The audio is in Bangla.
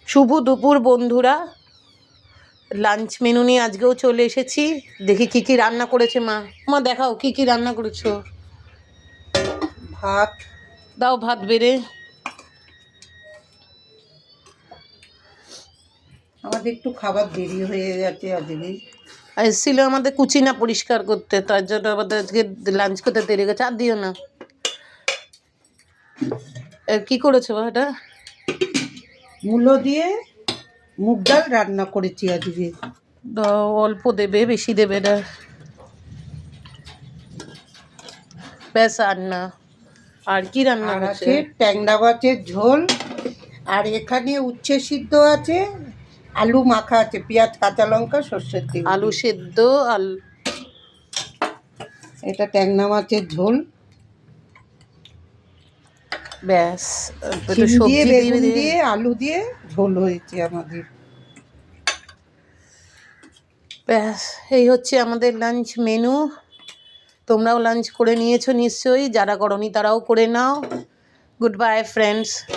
শুভ দুপুর বন্ধুরা, লাঞ্চ মেনু নিয়ে আজকেও চলে এসেছি। দেখি কি কি রান্না করেছে মা। মা দেখাও কি কি রান্না করেছো। ভাত দাও, ভাত বেড়ে। আমাদের একটু খাবার দেরি হয়ে গেছে আজকে। এসেছিল আমাদের কুচিনা পরিষ্কার করতে, তার জন্য আমাদের আজকে লাঞ্চ করতে দেরি গেছে। আর দিও না। কি করেছো এটা? মূলো দিয়ে মুগ ডাল রান্না করেছি আজকে। দাও, অল্প দেবে, বেশি দেবে না। ব্যাস, আর না। আর কি রান্না আর হচ্ছে? আছে ট্যাংরা মাছের ঝোল, আর এখানে উচ্ছে সিদ্ধ আছে, আলু মাখা আছে, পেঁয়াজ কাঁচা লঙ্কা সর্ষের তেল আলু দিয়ে। সেদ্ধ। এটা ট্যাংরা মাছের ঝোল। ব্যাস, একটু শিম দিয়ে সবজি বেগুন দিয়ে। দিয়ে আলু দিয়ে ঝোল হয়েছে আমাদের। ব্যাস, এই হচ্ছে আমাদের লাঞ্চ মেনু। তোমরাও লাঞ্চ করে নিয়েছো নিশ্চয়ই, যারা করনি তারাও করে নাও। Good bye friends.